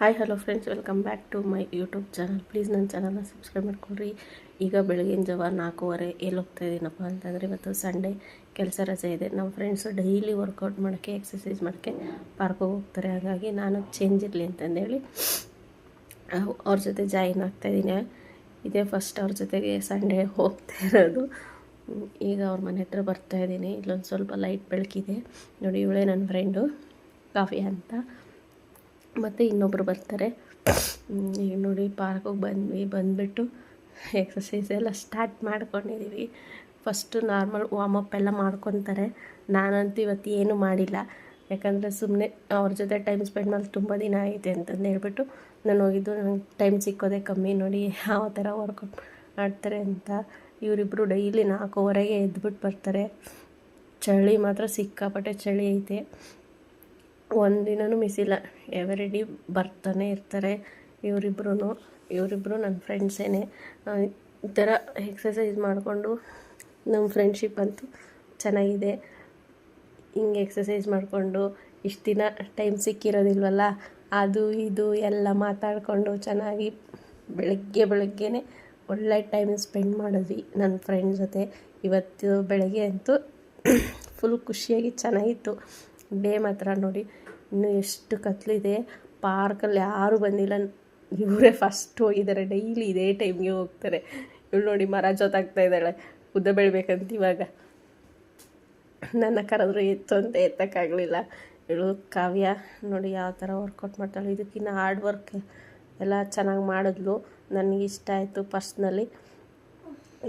Hi hello friends, welcome back to my YouTube channel. Please ನನ್ನ ಚಾನಲ್ನ subscribe ಮಾಡ್ಕೊಳ್ರಿ. ಈಗ ಬೆಳಗಿನ ಜಾವ 4:15 ಎಲ್ಲಿ ಹೋಗ್ತಾ ಇದ್ದೀನಪ್ಪ ಅಂತಂದರೆ, ಇವತ್ತು ಸಂಡೇ ಕೆಲಸ ರಜೆ ಇದೆ. ನಮ್ಮ ಫ್ರೆಂಡ್ಸು ಡೈಲಿ ವರ್ಕೌಟ್ ಮಾಡೋಕ್ಕೆ, ಎಕ್ಸಸೈಸ್ ಮಾಡೋಕ್ಕೆ ಪಾರ್ಕಿಗೆ ಹೋಗ್ತಾರೆ. ಹಾಗಾಗಿ ನಾನು ಚೇಂಜ್ ಇರಲಿ ಅಂತಂದೇಳಿ ಅವ್ರ ಜೊತೆ ಜಾಯಿನ್ ಆಗ್ತಾಯಿದ್ದೀನಿ. ಇದೇ ಫಸ್ಟ್ ಅವ್ರ ಜೊತೆಗೆ ಸಂಡೇ ಹೋಗ್ತಾ ಇರೋದು. ಈಗ ಅವ್ರ ಮನೆ ಹತ್ರ ಬರ್ತಾಯಿದ್ದೀನಿ. ಇಲ್ಲೊಂದು ಸ್ವಲ್ಪ ಲೈಟ್ ಬೆಳಕಿದೆ ನೋಡಿ. ಇವಳೇ ನನ್ನ ಫ್ರೆಂಡು ಕಾಫಿ ಅಂತ. ಮತ್ತು ಇನ್ನೊಬ್ಬರು ಬರ್ತಾರೆ. ಈಗ ನೋಡಿ ಪಾರ್ಕಿಗೆ ಬಂದುಬಿಟ್ಟು ಎಕ್ಸಸೈಸ್ ಎಲ್ಲ ಸ್ಟಾರ್ಟ್ ಮಾಡ್ಕೊಂಡಿದ್ದೀವಿ. ಫಸ್ಟು ನಾರ್ಮಲ್ ವಾರ್ಮಪ್ ಎಲ್ಲ ಮಾಡ್ಕೊತಾರೆ. ನಾನಂತೂ ಇವತ್ತು ಏನೂ ಮಾಡಿಲ್ಲ, ಯಾಕಂದರೆ ಸುಮ್ಮನೆ ಅವ್ರ ಜೊತೆ ಟೈಮ್ ಸ್ಪೆಂಡ್ ಮಾಡಿ ತುಂಬ ದಿನ ಆಗಿದೆ ಅಂತಂದು ಹೇಳ್ಬಿಟ್ಟು ನಾನು ಹೋಗಿದ್ದು. ನನಗೆ ಟೈಮ್ ಸಿಕ್ಕೋದೇ ಕಮ್ಮಿ. ನೋಡಿ ಯಾವ ಥರ ವರ್ಕೌಟ್ ಮಾಡ್ತಾರೆ ಅಂತ. ಇವರಿಬ್ಬರು ಡೈಲಿ 4:15 ಎದ್ಬಿಟ್ಟು ಬರ್ತಾರೆ. ಚಳಿ ಮಾತ್ರ ಸಿಕ್ಕಾಪಟ್ಟೆ ಚಳಿ ಐತೆ. ಒಂದಿನೂ ಮಿಸ್ ಇಲ್ಲ, ಎವ್ರಿ ಡೇ ಬರ್ತಾನೆ ಇರ್ತಾರೆ ಇವರಿಬ್ಬರು ನನ್ನ ಫ್ರೆಂಡ್ಸೇನೆ. ಈ ಥರ ಎಕ್ಸಸೈಸ್ ಮಾಡಿಕೊಂಡು ನಮ್ಮ ಫ್ರೆಂಡ್ಶಿಪ್ ಅಂತೂ ಚೆನ್ನಾಗಿದೆ. ಹಿಂಗೆ ಎಕ್ಸಸೈಸ್ ಮಾಡಿಕೊಂಡು ಇಷ್ಟು ದಿನ ಟೈಮ್ ಸಿಕ್ಕಿರೋದಿಲ್ವಲ್ಲ, ಅದು ಇದು ಎಲ್ಲ ಮಾತಾಡಿಕೊಂಡು ಚೆನ್ನಾಗಿ ಬೆಳಗ್ಗೆನೇ ಒಳ್ಳೆ ಟೈಮ್ ಸ್ಪೆಂಡ್ ಮಾಡಿದ್ವಿ ನನ್ನ ಫ್ರೆಂಡ್ ಜೊತೆ. ಇವತ್ತು ಬೆಳಗ್ಗೆ ಅಂತೂ ಫುಲ್ ಖುಷಿಯಾಗಿ ಚೆನ್ನಾಗಿತ್ತು ಡೇ ಮಾತ್ರ. ನೋಡಿ ಇನ್ನೂ ಎಷ್ಟು ಕತ್ಲಿದೆ. ಪಾರ್ಕಲ್ಲಿ ಯಾರೂ ಬಂದಿಲ್ಲ, ಇವರೇ ಫಸ್ಟ್ ಹೋಗಿದ್ದಾರೆ. ಡೈಲಿ ಇದೇ ಟೈಮ್ಗೆ ಹೋಗ್ತಾರೆ. ಇವಳು ನೋಡಿ ಮರ ಜೊತಾಗ್ತಾ ಇದ್ದಾಳೆ, ಉದ್ದ ಬೆಳಿಬೇಕಂತ. ಇವಾಗ ನನ್ನ ಕರೆದ್ರು ಎತ್ತು ಅಂತ ಎತ್ತಕ್ಕಾಗಲಿಲ್ಲ. ಇವಳು ಕಾವ್ಯ ನೋಡಿ ಯಾವ ಥರ ವರ್ಕೌಟ್ ಮಾಡ್ತಾಳೆ. ಇದಕ್ಕಿಂತ ಹಾರ್ಡ್ ವರ್ಕ್ ಎಲ್ಲ ಚೆನ್ನಾಗಿ ಮಾಡಿದ್ಲು. ನನಗಿಷ್ಟ ಆಯಿತು ಪರ್ಸ್ನಲಿ.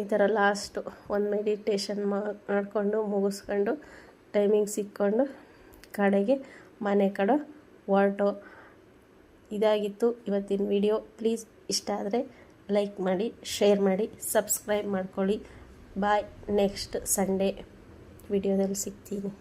ಈ ಥರ ಲಾಸ್ಟು ಒಂದು ಮೆಡಿಟೇಷನ್ ಮಾಡಿಕೊಂಡು ಮುಗಿಸ್ಕೊಂಡು ಟೈಮಿಂಗ್ ಸಿಕ್ಕೊಂಡು ಕಡೆಗೆ ಮನೆ ಕಡೆ ಹೊರಟು. ಇದಾಗಿತ್ತು ಇವತ್ತಿನ ವಿಡಿಯೋ. ಪ್ಲೀಸ್ ಇಷ್ಟ ಆದರೆ ಲೈಕ್ ಮಾಡಿ, ಶೇರ್ ಮಾಡಿ, ಸಬ್ಸ್ಕ್ರೈಬ್ ಮಾಡ್ಕೊಳ್ಳಿ. ಬಾಯ್. ನೆಕ್ಸ್ಟ್ ಸಂಡೇ ವಿಡಿಯೋದಲ್ಲಿ ಸಿಗ್ತೀನಿ.